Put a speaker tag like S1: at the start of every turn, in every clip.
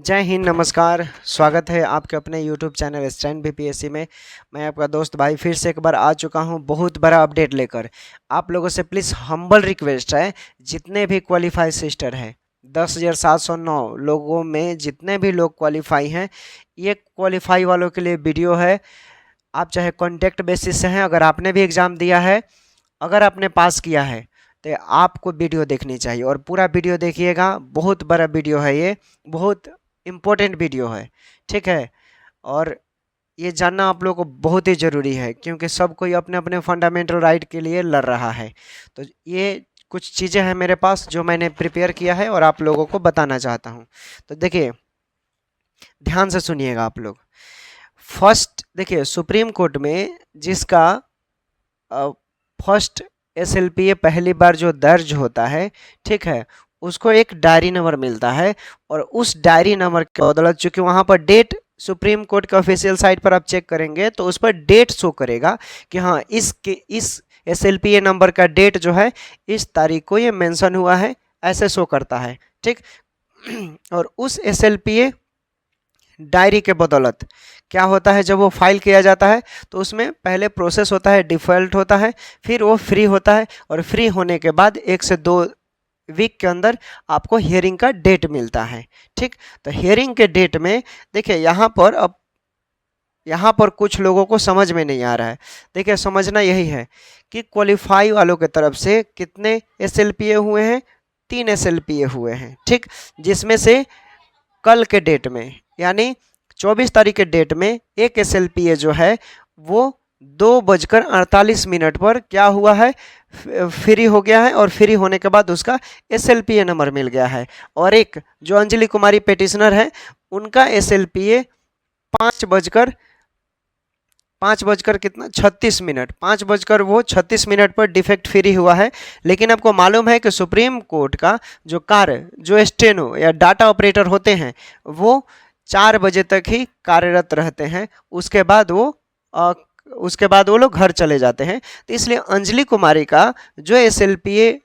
S1: जय हिंद, नमस्कार। स्वागत है आपके अपने YouTube चैनल स्टैंड बीपीएससी में। मैं आपका दोस्त भाई फिर से एक बार आ चुका हूं बहुत बड़ा अपडेट लेकर। आप लोगों से प्लीज़ हम्बल रिक्वेस्ट है, जितने भी क्वालिफाई सिस्टर हैं 10,709 लोगों में जितने भी लोग क्वालिफाई हैं, ये क्वालिफाई वालों के लिए वीडियो है। आप चाहे कॉन्टैक्ट बेसिस से हैं, अगर आपने भी एग्ज़ाम दिया है, अगर आपने पास किया है तो आपको वीडियो देखनी चाहिए और पूरा वीडियो देखिएगा। बहुत बड़ा वीडियो है, ये बहुत इम्पोर्टेंट वीडियो है, ठीक है। और ये जानना आप लोगों को बहुत ही ज़रूरी है, क्योंकि सब कोई अपने अपने फंडामेंटल राइट के लिए लड़ रहा है। तो ये कुछ चीज़ें हैं मेरे पास जो मैंने प्रिपेयर किया है और आप लोगों को बताना चाहता हूँ। तो देखिए, ध्यान से सुनिएगा आप लोग। फर्स्ट देखिए, सुप्रीम कोर्ट में जिसका फर्स्ट एसएलपीए पहली बार जो दर्ज होता है, ठीक है, उसको एक डायरी नंबर मिलता है। और उस डायरी नंबर के बदौलत, चूंकि वहाँ पर डेट सुप्रीम कोर्ट के ऑफिशियल साइट पर आप चेक करेंगे तो उस पर डेट शो करेगा कि हाँ, इस एसएलपीए नंबर का डेट जो है इस तारीख को ये मेंशन हुआ है, ऐसे शो करता है, ठीक। और उस एसएलपीए डायरी के बदौलत क्या होता है, जब वो फाइल किया जाता है तो उसमें पहले प्रोसेस होता है, डिफ़ॉल्ट होता है, फिर वो फ्री होता है और फ्री होने के बाद 1 से 2 वीक के अंदर आपको हियरिंग का डेट मिलता है, ठीक। तो हियरिंग के डेट में देखिए, यहाँ पर कुछ लोगों को समझ में नहीं आ रहा है। देखिए, समझना यही है कि क्वालिफाई वालों की तरफ से कितने एसएलपीए हुए हैं, 3 एसएलपीए हुए हैं, ठीक। जिसमें से कल के डेट में यानी 24 तारीख के डेट में एक एसएलपीए जो है वो 2:48 पर क्या हुआ है, फ्री हो गया है। और फ्री होने के बाद उसका एसएलपीए नंबर मिल गया है। और एक जो अंजलि कुमारी पेटिशनर है, उनका एसएलपीए 5 बजकर कितना 36 मिनट, 5:36 पर डिफेक्ट फ्री हुआ है। लेकिन आपको मालूम है कि सुप्रीम कोर्ट का जो स्टेनो या डाटा ऑपरेटर होते हैं वो 4 बजे तक ही कार्यरत रहते हैं। उसके बाद वो लोग घर चले जाते हैं। तो इसलिए अंजलि कुमारी का जो एसएलपीए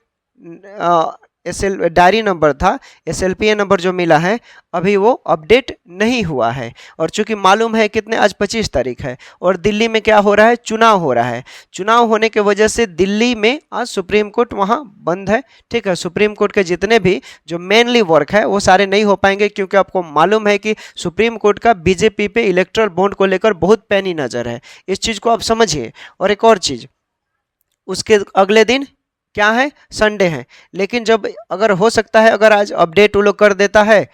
S1: डायरी नंबर था, एसएलपीए नंबर जो मिला है, अभी वो अपडेट नहीं हुआ है। और चूंकि मालूम है कितने, आज 25 तारीख है और दिल्ली में क्या हो रहा है, चुनाव हो रहा है। चुनाव होने की वजह से दिल्ली में आज सुप्रीम कोर्ट वहाँ बंद है, ठीक है। सुप्रीम कोर्ट के जितने भी जो मेनली वर्क है वो सारे नहीं हो पाएंगे, क्योंकि आपको मालूम है कि सुप्रीम कोर्ट का बीजेपी पे इलेक्ट्रल बॉन्ड को लेकर बहुत पैनी नज़र है। इस चीज़ को आप समझिए। और एक और चीज़, उसके अगले दिन क्या है, संडे है। लेकिन जब अगर हो सकता है, अगर आज अपडेट वो लोग कर देता है,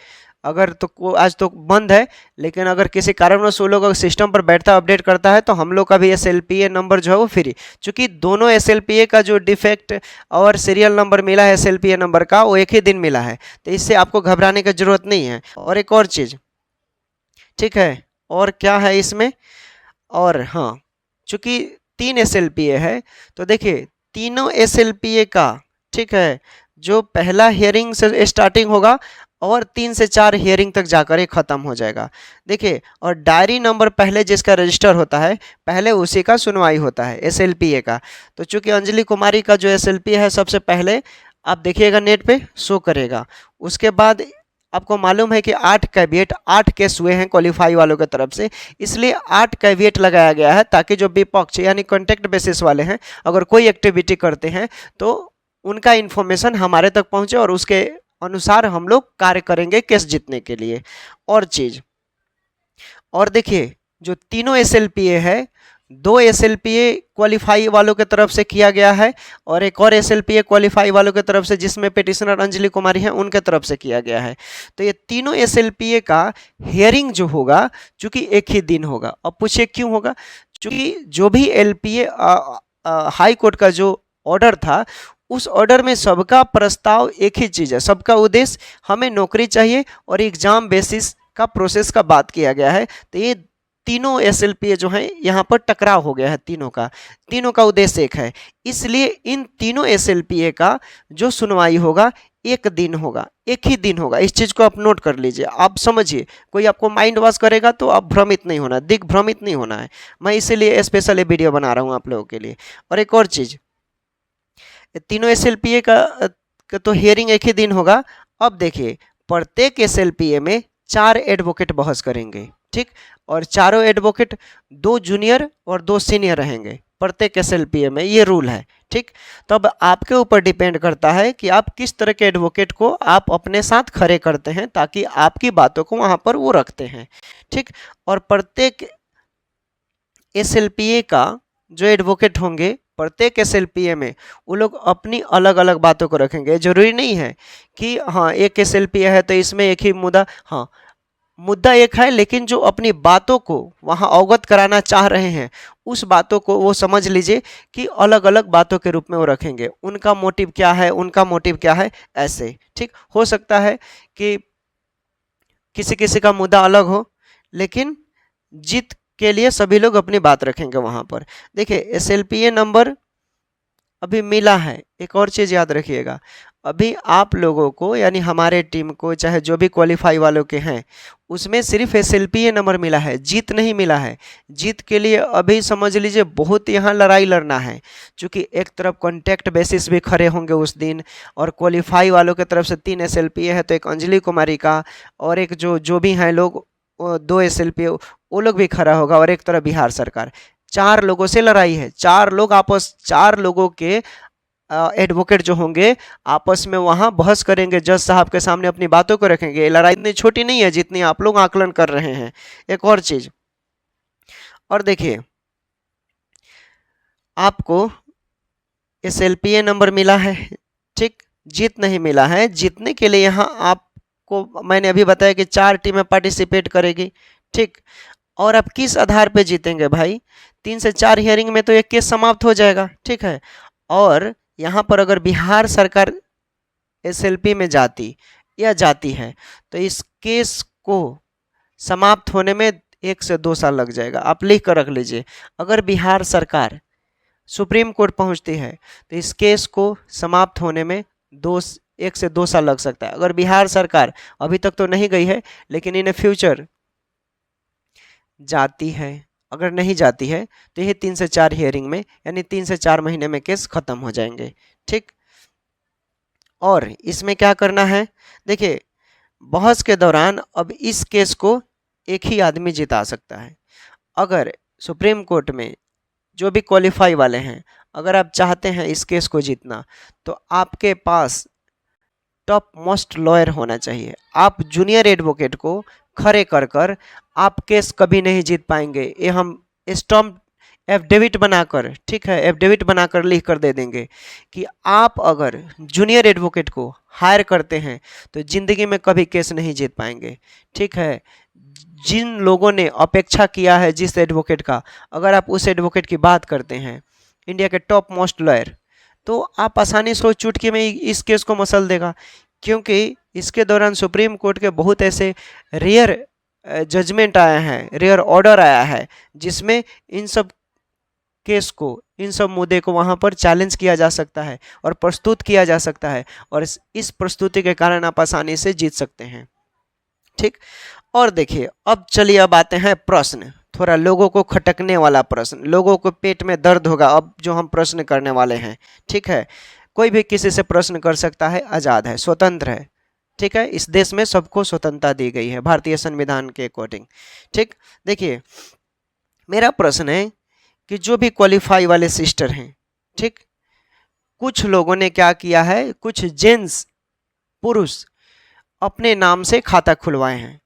S1: अगर तो आज तो बंद है, लेकिन अगर किसी कारणवश वो लोग सिस्टम पर बैठता अपडेट करता है तो हम लोग का भी एसएलपीए नंबर जो है वो फ्री। चूंकि दोनों एसएलपीए का जो डिफेक्ट और सीरियल नंबर मिला है एसएलपीए नंबर का, वो एक ही दिन मिला है। तो इससे आपको घबराने की जरूरत नहीं है। और एक और चीज़, ठीक है, और क्या है इसमें, और हाँ, चूंकि 3 एसएलपीए है तो देखिए तीनों एसएलपीए का, ठीक है, जो पहला हियरिंग से स्टार्टिंग होगा और 3 से 4 हियरिंग तक जाकर ये ख़त्म हो जाएगा। देखिए, और डायरी नंबर पहले जिसका रजिस्टर होता है, पहले उसी का सुनवाई होता है एसएलपीए का। तो चूंकि अंजलि कुमारी का जो एसएलपीए है सबसे पहले आप देखिएगा नेट पे शो करेगा। उसके बाद आपको मालूम है कि 8 केस हुए हैं क्वालिफाई वालों की तरफ से, इसलिए 8 कैविएट लगाया गया है, ताकि जो विपक्ष यानी कॉन्टैक्ट बेसिस वाले हैं, अगर कोई एक्टिविटी करते हैं तो उनका इन्फॉर्मेशन हमारे तक पहुंचे और उसके अनुसार हम लोग कार्य करेंगे केस जीतने के लिए। और चीज़, और देखिए, जो तीनों एसएलपीए है, 2 एसएलपीए क्वालिफाई वालों की तरफ से किया गया है और एक और एसएलपीए क्वालिफाई वालों की तरफ से जिसमें पिटिशनर अंजलि कुमारी है उनके तरफ से किया गया है। तो ये तीनों एसएलपीए का हियरिंग जो होगा, चूंकि एक ही दिन होगा। अब पूछिए क्यों होगा, चूंकि जो भी एलपीए हाई कोर्ट का जो ऑर्डर था, उस ऑर्डर में सबका प्रस्ताव एक ही चीज़ है, सबका उद्देश्य हमें नौकरी चाहिए और एग्जाम बेसिस का प्रोसेस का बात किया गया है। तो ये तीनों एसएलपीए जो हैं यहाँ पर टकराव हो गया है, तीनों का उद्देश्य एक है। इसलिए इन तीनों एसएलपीए का जो सुनवाई होगा एक दिन होगा, एक ही दिन होगा। इस चीज़ को आप नोट कर लीजिए, आप समझिए। कोई आपको माइंड वॉश करेगा तो आप भ्रमित नहीं होना, दिग्भ्रमित नहीं होना है। मैं इसीलिए स्पेशल ये वीडियो बना रहा हूँ आप लोगों के लिए। और एक और चीज़, तीनों एसएलपीए का तो हियरिंग एक ही दिन होगा। अब देखिए, प्रत्येक एसएलपीए में 4 एडवोकेट बहस करेंगे, ठीक। और चारों एडवोकेट 2 जूनियर और 2 सीनियर रहेंगे प्रत्येक एसएलपीए में, ये रूल है, ठीक। तब आपके ऊपर डिपेंड करता है कि आप किस तरह के एडवोकेट को आप अपने साथ खड़े करते हैं ताकि आपकी बातों को वहाँ पर वो रखते हैं, ठीक। और प्रत्येक एसएलपीए का जो एडवोकेट होंगे प्रत्येक एसएलपीए में वो लोग अपनी अलग अलग बातों को रखेंगे। जरूरी नहीं है कि हाँ एक एसएलपीए है तो इसमें एक ही मुद्दा, हाँ मुद्दा एक है लेकिन जो अपनी बातों को वहाँ अवगत कराना चाह रहे हैं उस बातों को वो समझ लीजिए कि अलग अलग बातों के रूप में वो रखेंगे। उनका मोटिव क्या है, उनका मोटिव क्या है, ऐसे, ठीक। हो सकता है कि किसी किसी का मुद्दा अलग हो लेकिन जीत के लिए सभी लोग अपनी बात रखेंगे वहाँ पर। देखिए एसएलपीए नंबर अभी मिला है, एक और चीज़ याद रखिएगा, अभी आप लोगों को यानी हमारे टीम को चाहे जो भी क्वालिफाई वालों के हैं उसमें सिर्फ एसएलपीए नंबर मिला है, जीत नहीं मिला है। जीत के लिए अभी समझ लीजिए बहुत यहाँ लड़ाई लड़ना है, क्योंकि एक तरफ कॉन्टैक्ट बेसिस भी खड़े होंगे उस दिन और क्वालिफाई वालों की तरफ से 3 एसएलपीए है, तो एक अंजलि कुमारी का और एक जो भी हैं लोग 2 एसएलपीए वो लोग भी खड़ा होगा, और एक तरफ बिहार सरकार। 4 लोगों से लड़ाई है, 4 लोग आपस 4 लोगों के एडवोकेट जो होंगे आपस में वहाँ बहस करेंगे, जज साहब के सामने अपनी बातों को रखेंगे। लड़ाई इतनी छोटी नहीं है जितनी आप लोग आकलन कर रहे हैं। एक और चीज, और देखिए आपको एसएलपीए नंबर मिला है, ठीक, जीत नहीं मिला है। जीतने के लिए यहाँ आपको मैंने अभी बताया कि 4 टीमें पार्टिसिपेट करेगी, ठीक। और आप किस आधार पे जीतेंगे भाई, 3 से 4 हियरिंग में तो एक केस समाप्त हो जाएगा, ठीक है। और यहाँ पर अगर बिहार सरकार एसएलपी में जाती है तो इस केस को समाप्त होने में 1 से 2 साल लग जाएगा। आप लिख कर रख लीजिए, अगर बिहार सरकार सुप्रीम कोर्ट पहुँचती है तो इस केस को समाप्त होने में 1 से 2 साल लग सकता है। अगर बिहार सरकार अभी तक तो नहीं गई है लेकिन इन फ्यूचर जाती है, अगर नहीं जाती है तो ये 3 से 4 हियरिंग में यानी 3 से 4 महीने में केस खत्म हो जाएंगे, ठीक। और इसमें क्या करना है, देखिए बहस के दौरान अब इस केस को एक ही आदमी जिता सकता है। अगर सुप्रीम कोर्ट में जो भी क्वालिफाई वाले हैं अगर आप चाहते हैं इस केस को जीतना तो आपके पास टॉप मोस्ट लॉयर होना चाहिए। आप जूनियर एडवोकेट को खड़े कर आप केस कभी नहीं जीत पाएंगे। ये हम स्टॉम्प एफिडेविट बनाकर, ठीक है, एफिडेविट बनाकर लिख कर दे देंगे कि आप अगर जूनियर एडवोकेट को हायर करते हैं तो ज़िंदगी में कभी केस नहीं जीत पाएंगे, ठीक है। जिन लोगों ने अपेक्षा किया है जिस एडवोकेट का, अगर आप उस एडवोकेट की बात करते हैं इंडिया के टॉप मोस्ट लॉयर, तो आप आसानी से चुटकी में इस केस को मसल देगा, क्योंकि इसके दौरान सुप्रीम कोर्ट के बहुत ऐसे रेयर जजमेंट आया है, रेयर ऑर्डर आया है जिसमें इन सब केस को, इन सब मुद्दे को वहाँ पर चैलेंज किया जा सकता है और प्रस्तुत किया जा सकता है, और इस प्रस्तुति के कारण आप आसानी से जीत सकते हैं, ठीक। और देखिए अब चलिए अब आते हैं प्रश्न, थोड़ा लोगों को खटकने वाला प्रश्न, लोगों को पेट में दर्द होगा अब जो हम प्रश्न करने वाले हैं, ठीक है। कोई भी किसी से प्रश्न कर सकता है, आज़ाद है, स्वतंत्र है, ठीक है। इस देश में सबको स्वतंत्रता दी गई है भारतीय संविधान के अकॉर्डिंग, ठीक। देखिए मेरा प्रश्न है कि जो भी क्वालिफाई वाले सिस्टर हैं, ठीक, कुछ लोगों ने क्या किया है, कुछ जेंट्स पुरुष अपने नाम से खाता खुलवाए हैं।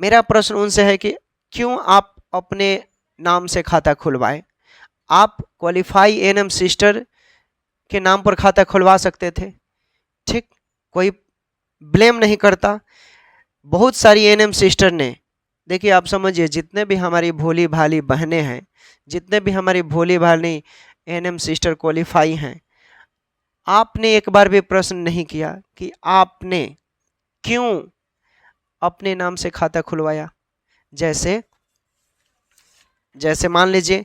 S1: मेरा प्रश्न उनसे है कि क्यों आप अपने नाम से खाता खुलवाए, आप क्वालिफाई एएनएम सिस्टर के नाम पर खाता खुलवा सकते थे, ठीक, कोई ब्लेम नहीं करता। बहुत सारी एएनएम सिस्टर ने, देखिए आप समझिए जितने भी हमारी भोली भाली बहनें हैं, जितने भी हमारी भोली भाली एएनएम सिस्टर क्वालिफाई हैं, आपने एक बार भी प्रश्न नहीं किया कि आपने क्यों अपने नाम से खाता खुलवाया। जैसे मान लीजिए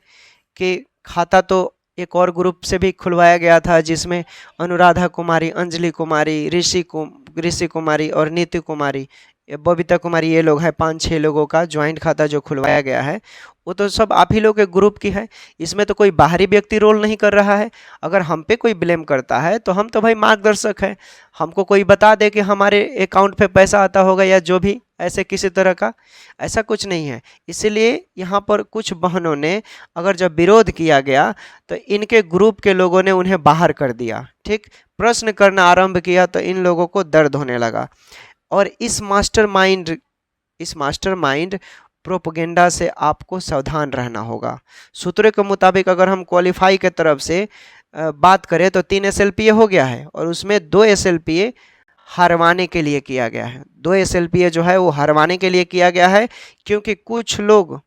S1: कि खाता तो एक और ग्रुप से भी खुलवाया गया था जिसमें अनुराधा कुमारी, अंजलि कुमारी, ऋषि कुमारी और नीति कुमारी, ये बबीता कुमारी, ये लोग हैं 5-6 लोगों का ज्वाइंट खाता जो खुलवाया गया है, वो तो सब आप ही लोग के ग्रुप की है। इसमें तो कोई बाहरी व्यक्ति रोल नहीं कर रहा है। अगर हम पे कोई ब्लेम करता है तो हम तो भाई मार्गदर्शक है, हमको कोई बता दे कि हमारे अकाउंट पे पैसा आता होगा या जो भी ऐसे किसी तरह का, ऐसा कुछ नहीं है। इसीलिए यहाँ पर कुछ बहनों ने अगर जब विरोध किया गया तो इनके ग्रुप के लोगों ने उन्हें बाहर कर दिया, ठीक, प्रश्न करना आरंभ किया तो इन लोगों को दर्द होने लगा। और इस मास्टरमाइंड प्रोपेगेंडा से आपको सावधान रहना होगा। सूत्रों के मुताबिक अगर हम क्वालिफाई के तरफ से बात करें तो 3 SLPA हो गया है और उसमें 2 SLPA हरवाने के लिए किया गया है। 2 SLPA जो है वो हरवाने के लिए किया गया है क्योंकि कुछ लोग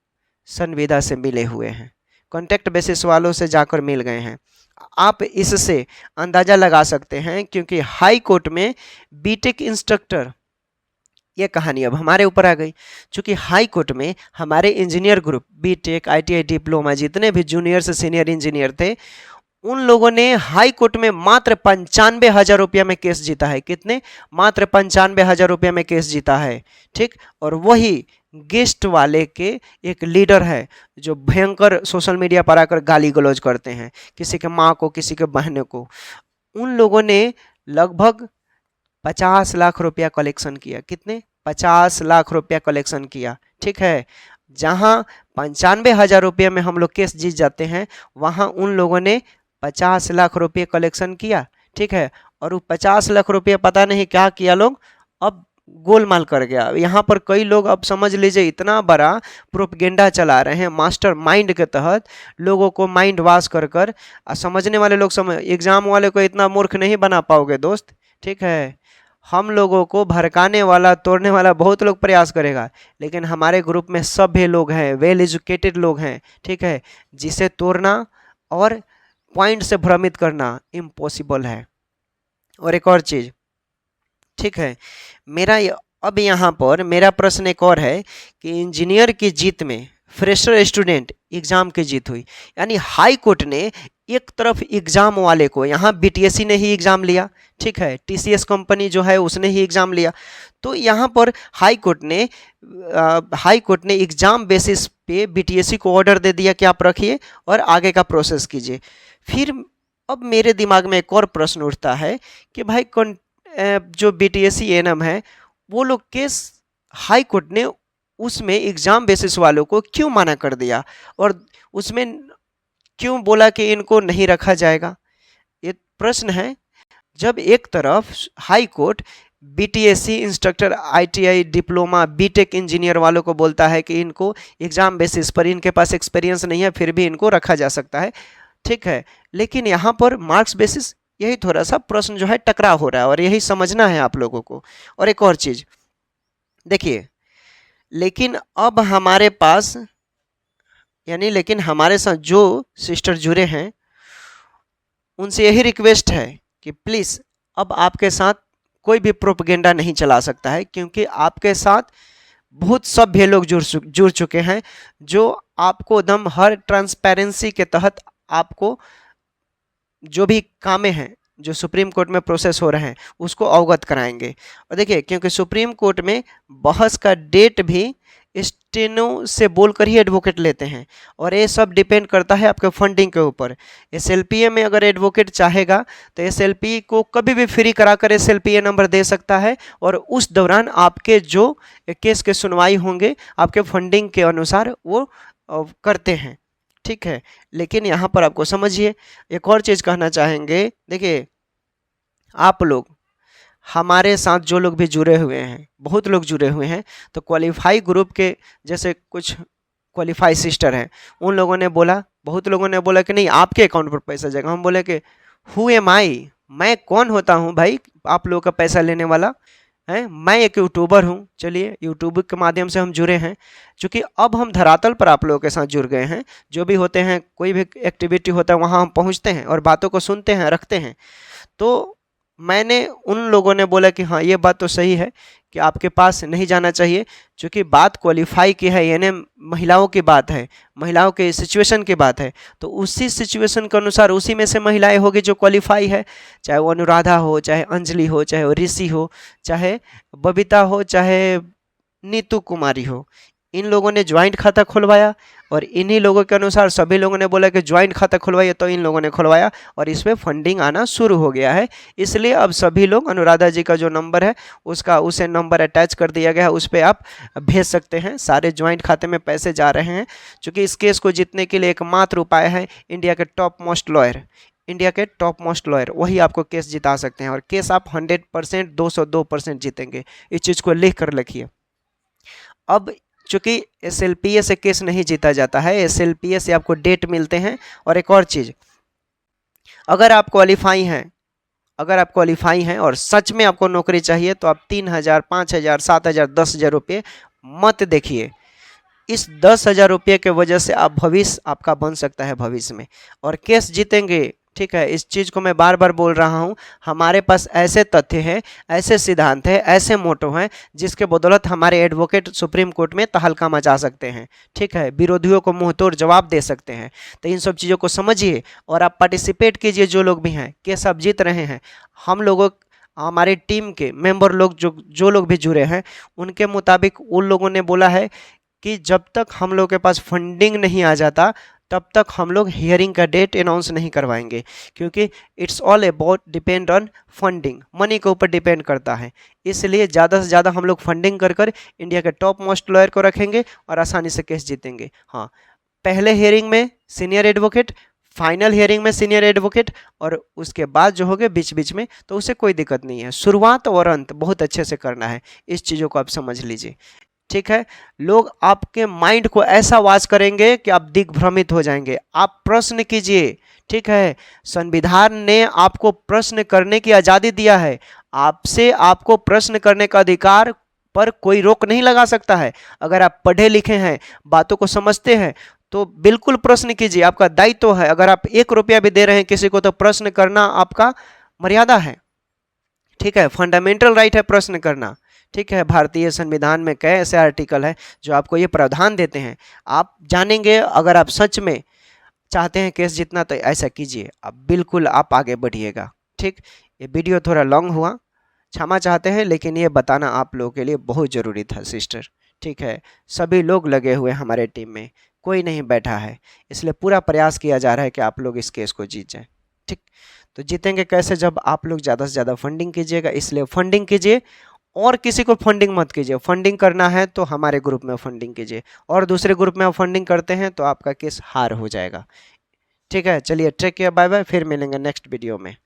S1: संविदा से मिले हुए हैं, कॉन्टैक्ट बेसिस वालों से जाकर मिल गए हैं। आप इससे अंदाज़ा लगा सकते हैं क्योंकि हाई कोर्ट में बीटेक इंस्ट्रक्टर, ये कहानी अब हमारे ऊपर आ गई। चूँकि हाई कोर्ट में हमारे engineer group BTech ITI diploma जितने भी जूनियर से सीनियर इंजीनियर थे, उन लोगों ने हाई कोर्ट में मात्र 95,000 रुपया में केस जीता है। कितने? मात्र 95,000 रुपया में केस जीता है, ठीक। और वही गेस्ट वाले के एक लीडर है जो भयंकर सोशल मीडिया पर आकर गाली गलौज करते हैं किसी के माँ को, किसी के बहन को। उन लोगों ने लगभग 50 लाख रुपया कलेक्शन किया। कितने? 50 लाख रुपया कलेक्शन किया, ठीक है। जहां 95,000 रुपये में हम लोग केस जीत जाते हैं, वहां उन लोगों ने 50 लाख रुपये कलेक्शन किया, ठीक है। और वो 50 लाख रुपये पता नहीं क्या किया लोग, अब गोलमाल कर गया। यहाँ पर कई लोग, अब समझ लीजिए, इतना बड़ा प्रोपेगेंडा चला रहे हैं मास्टर माइंड के तहत, लोगों को माइंड वॉश कर कर। समझने वाले लोग समझ, एग्जाम वाले को इतना मूर्ख नहीं बना पाओगे दोस्त, ठीक है। हम लोगों को भड़काने वाला, तोड़ने वाला बहुत लोग प्रयास करेगा, लेकिन हमारे ग्रुप में सभ्य लोग हैं, वेल एजुकेटेड लोग हैं, ठीक है, जिसे तोड़ना और पॉइंट से भ्रमित करना इम्पॉसिबल है। और एक और चीज़, ठीक है, अब यहाँ पर मेरा प्रश्न एक और है कि इंजीनियर की जीत में फ्रेशर स्टूडेंट एग्ज़ाम की जीत हुई, यानी हाई कोर्ट ने एक तरफ एग्ज़ाम वाले को, यहाँ BTSC ने ही एग्ज़ाम लिया, ठीक है, TCS कंपनी जो है उसने ही एग्ज़ाम लिया, तो यहाँ पर हाई कोर्ट ने एग्ज़ाम बेसिस पे BTSC को ऑर्डर दे दिया कि आप रखिए और आगे का प्रोसेस कीजिए। फिर अब मेरे दिमाग में एक और प्रश्न उठता है कि भाई जो BTSC ANM है, वो लोग केस हाई कोर्ट ने उसमें एग्ज़ाम बेसिस वालों को क्यों मना कर दिया और उसमें क्यों बोला कि इनको नहीं रखा जाएगा? ये प्रश्न है। जब एक तरफ high court BTSC instructor, ITI diploma, BTech engineer वालों को बोलता है कि इनको एग्ज़ाम बेसिस पर, इनके पास एक्सपीरियंस नहीं है, फिर भी इनको रखा जा सकता है, ठीक है, लेकिन यहाँ पर मार्क्स बेसिस, यही थोड़ा सा प्रश्न जो है टकराव हो रहा है और यही समझना है आप लोगों को। और एक और चीज़ देखिए, लेकिन अब हमारे पास, लेकिन हमारे साथ जो सिस्टर जुड़े हैं उनसे यही रिक्वेस्ट है कि प्लीज़ अब आपके साथ कोई भी प्रोपेगेंडा नहीं चला सकता है, क्योंकि आपके साथ बहुत सभ्य लोग जुड़ चुके हैं जो आपको एकदम हर ट्रांसपेरेंसी के तहत आपको जो भी कामें हैं, जो सुप्रीम कोर्ट में प्रोसेस हो रहे हैं, उसको अवगत कराएंगे। और देखिए, क्योंकि सुप्रीम कोर्ट में बहस का डेट भी स्टेनो से बोलकर ही एडवोकेट लेते हैं और ये सब डिपेंड करता है आपके फंडिंग के ऊपर। SLPA में अगर एडवोकेट चाहेगा तो SLP को कभी भी फ्री कराकर SLPA नंबर दे सकता है और उस दौरान आपके जो केस के सुनवाई होंगे आपके फंडिंग के अनुसार वो करते हैं, ठीक है। लेकिन यहाँ पर आपको समझिए, एक और चीज़ कहना चाहेंगे। देखिए, आप लोग, हमारे साथ जो लोग भी जुड़े हुए हैं, बहुत लोग जुड़े हुए हैं, तो क्वालिफाई ग्रुप के जैसे कुछ क्वालिफाई सिस्टर हैं, उन लोगों ने बोला, बहुत लोगों ने बोला कि नहीं आपके अकाउंट पर पैसा जाएगा। हम बोले कि हु एम आई, मैं कौन होता हूँ भाई आप लोगों का पैसा लेने वाला है? मैं एक यूट्यूबर हूँ। चलिए, यूट्यूब के माध्यम से हम जुड़े हैं, क्योंकि अब हम धरातल पर आप लोगों के साथ जुड़ गए हैं। जो भी होते हैं, कोई भी एक्टिविटी होता है, वहाँ हम पहुँचते हैं और बातों को सुनते हैं, रखते हैं। तो मैंने उन लोगों ने बोला कि हाँ ये बात तो सही है कि आपके पास नहीं जाना चाहिए, क्योंकि बात क्वालिफाई की है, यानी महिलाओं की बात है, महिलाओं के सिचुएशन की बात है, तो उसी सिचुएशन के अनुसार उसी में से महिलाएं होगी जो क्वालिफाई है, चाहे वो अनुराधा हो, चाहे अंजलि हो, चाहे वो ऋषि हो, चाहे बबीता हो, चाहे नीतू कुमारी हो। इन लोगों ने ज्वाइंट खाता खुलवाया और इन्हीं लोगों के अनुसार सभी लोगों ने बोला कि ज्वाइंट खाता खुलवाइए, तो इन लोगों ने खुलवाया और इसमें फंडिंग आना शुरू हो गया है। इसलिए अब सभी लोग अनुराधा जी का जो नंबर है उसे नंबर अटैच कर दिया गया है, उस पर आप भेज सकते हैं, सारे ज्वाइंट खाते में पैसे जा रहे हैं। चूँकि इस केस को जीतने के लिए एकमात्र उपाय है इंडिया के टॉप मोस्ट लॉयर, इंडिया के टॉप मोस्ट लॉयर, वही आपको केस जिता सकते हैं, और केस आप 100% 202% जीतेंगे। इस चीज़ को लिख कर रखिए। अब चूंकि SLPA से केस नहीं जीता जाता है, SLPA से आपको डेट मिलते हैं। और एक और चीज़, अगर आप क्वालिफाई हैं और सच में आपको नौकरी चाहिए, तो आप 3,000, 5,000, 7,000, 10,000 रुपये मत देखिए। इस 10,000 रुपये के वजह से आप भविष्य आपका बन सकता है भविष्य में, और केस जीतेंगे। ठीक है, इस चीज़ को मैं बार बार बोल रहा हूँ, हमारे पास ऐसे तथ्य हैं, ऐसे सिद्धांत हैं, ऐसे मोटो हैं, जिसके बदौलत हमारे एडवोकेट सुप्रीम कोर्ट में तहलका मचा सकते हैं। ठीक है, विरोधियों को मुंहतोड़ जवाब दे सकते हैं। तो इन सब चीज़ों को समझिए और आप पार्टिसिपेट कीजिए। जो लोग भी हैं, केस आप जीत रहे हैं, हम लोगों हमारी टीम के मेंबर लोग जो लोग भी जुड़े हैं, उनके मुताबिक उन लोगों ने बोला है कि जब तक हम लोग के पास फंडिंग नहीं आ जाता तब तक हम लोग हियरिंग का डेट अनाउंस नहीं करवाएंगे, क्योंकि it's all about depend on funding, money के ऊपर डिपेंड करता है। इसलिए ज़्यादा से ज़्यादा हम लोग फंडिंग कर इंडिया के टॉप मोस्ट लॉयर को रखेंगे और आसानी से केस जीतेंगे। हाँ, पहले हियरिंग में सीनियर एडवोकेट, फाइनल हियरिंग में सीनियर एडवोकेट, और उसके बाद जो होगे बीच बीच में, तो उसे कोई दिक्कत नहीं है। शुरुआत और अंत बहुत अच्छे से करना है, इस चीज़ों को आप समझ लीजिए। ठीक है, लोग आपके माइंड को ऐसा वाच करेंगे कि आप दिग्भ्रमित हो जाएंगे। आप प्रश्न कीजिए। ठीक है, संविधान ने आपको प्रश्न करने की आज़ादी दिया है, आपसे आपको प्रश्न करने का अधिकार पर कोई रोक नहीं लगा सकता है। अगर आप पढ़े लिखे हैं, बातों को समझते हैं, तो बिल्कुल प्रश्न कीजिए, आपका दायित्व है। अगर आप 1 रुपया भी दे रहे हैं किसी को, तो प्रश्न करना आपका मर्यादा है। ठीक है, फंडामेंटल राइट है प्रश्न करना। ठीक है, भारतीय संविधान में कई ऐसे आर्टिकल है जो आपको ये प्रावधान देते हैं, आप जानेंगे। अगर आप सच में चाहते हैं केस जीतना, तो ऐसा कीजिए, आप बिल्कुल आप आगे बढ़िएगा। ठीक, ये वीडियो थोड़ा लॉन्ग हुआ, क्षमा चाहते हैं, लेकिन ये बताना आप लोगों के लिए बहुत ज़रूरी था सिस्टर। ठीक है, सभी लोग लगे हुए हमारे टीम में, कोई नहीं बैठा है, इसलिए पूरा प्रयास किया जा रहा है कि आप लोग इस केस को जीत जाएं। ठीक, तो जीतेंगे कैसे? जब आप लोग ज़्यादा से ज़्यादा फंडिंग कीजिएगा। इसलिए फंडिंग कीजिए और किसी को फंडिंग मत कीजिए। फंडिंग करना है तो हमारे ग्रुप में फंडिंग कीजिए, और दूसरे ग्रुप में आप फंडिंग करते हैं तो आपका केस हार हो जाएगा। ठीक है, चलिए टेक केयर, बाय बाय, फिर मिलेंगे नेक्स्ट वीडियो में।